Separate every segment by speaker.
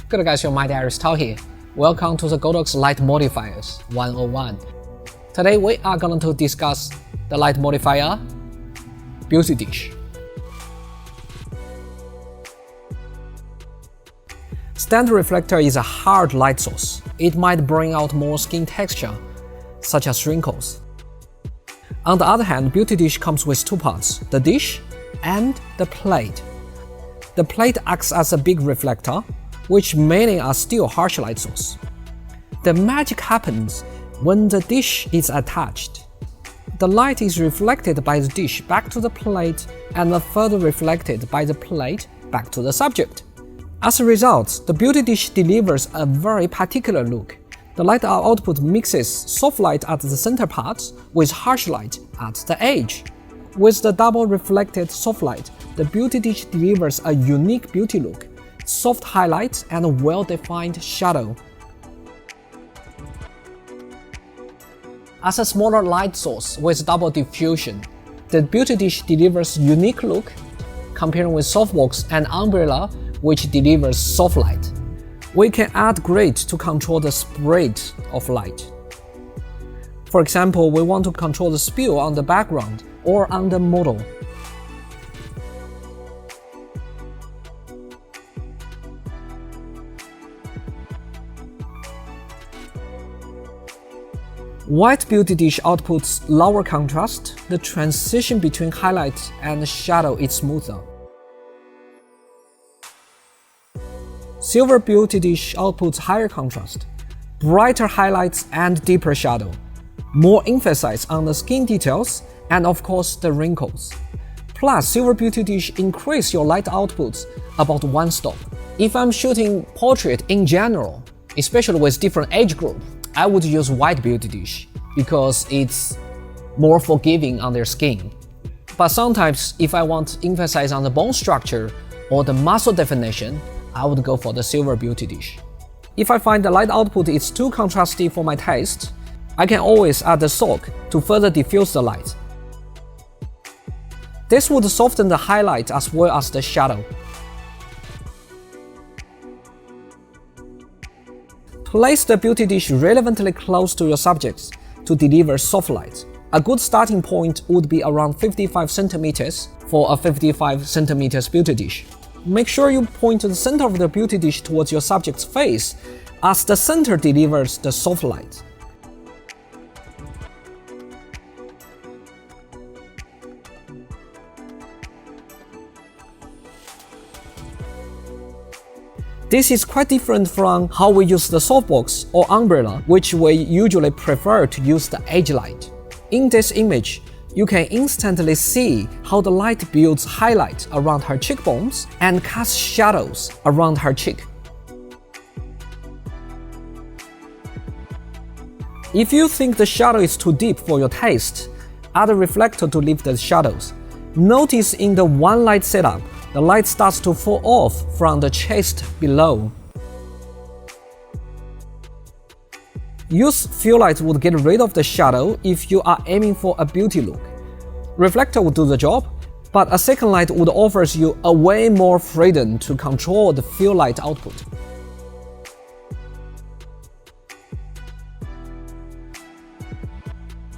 Speaker 1: Good guys, your mind Aries Tao here. Welcome to the Godox Light Modifiers 101. Today we are going to discuss the light modifier beauty dish. Standard reflector is a hard light source. It might bring out more skin texture, such as wrinkles. On the other hand, beauty dish comes with two parts, the dish and the plate. The plate acts as a big reflector, which mainly are still harsh light source. The magic happens when the dish is attached. The light is reflected by the dish back to the plate and further reflected by the plate back to the subject. As a result, the beauty dish delivers a very particular look. The light output mixes soft light at the center part with harsh light at the edge. With the double reflected soft light, the beauty dish delivers a unique beauty look, soft highlights and a well-defined shadow. As a smaller light source with double diffusion, the beauty dish delivers unique look comparing with softbox and umbrella, which delivers soft light. We can add grid to control the spread of light. For example, we want to control the spill on the background or on the model. White beauty dish outputs lower contrast. The transition between highlight and shadow is smoother. Silver beauty dish outputs higher contrast, brighter highlights and deeper shadow, more emphasis on the skin details and of course the wrinkles. Plus, silver beauty dish increase your light outputs about one stop. If I'm shooting portrait in general, especially with different age group, I would use white beauty dish because it's more forgiving on their skin. But sometimes if I want to emphasize on the bone structure or the muscle definition, I would go for the silver beauty dish. If I find the light output is too contrasty for my taste, I can always add the soak to further diffuse the light. This would soften the highlight as well as the shadow. Place the beauty dish relevantly close to your subjects to deliver soft light. A good starting point would be around 55 cm for a 55 cm beauty dish. Make sure you point to the center of the beauty dish towards your subject's face, as the center delivers the soft light. This is quite different from how we use the softbox or umbrella, which we usually prefer to use the edge light. In this image, you can instantly see how the light builds highlight around her cheekbones and casts shadows around her cheek. If you think the shadow is too deep for your taste, add a reflector to lift the shadows. Notice in the one light setup, the light starts to fall off from the chest below. Use fill light would get rid of the shadow if you are aiming for a beauty look. Reflector would do the job, but a second light would offer you a way more freedom to control the fill light output.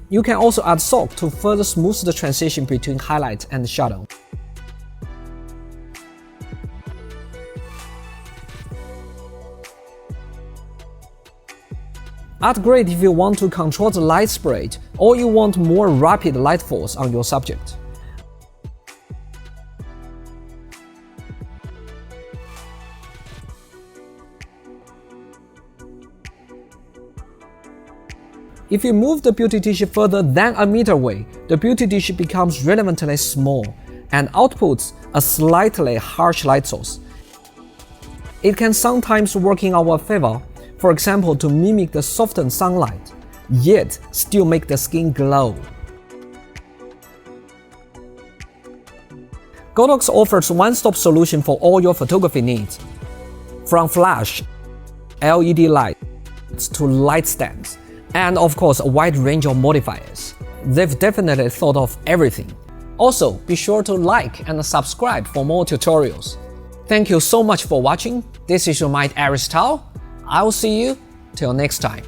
Speaker 1: You can also add soak to further smooth the transition between highlight and shadow. Add grid if you want to control the light spread or you want more rapid light force on your subject. If you move the beauty dish further than a meter away, the beauty dish becomes relevantly small and outputs a slightly harsh light source. It can sometimes work in our favor, for example to mimic the softened sunlight, yet still make the skin glow. Godox offers one-stop solution for all your photography needs. From flash, LED lights to light stands, and of course a wide range of modifiers. They've definitely thought of everything. Also, be sure to like and subscribe for more tutorials. Thank you so much for watching. This is your mate Aries Tao. I will see you till next time.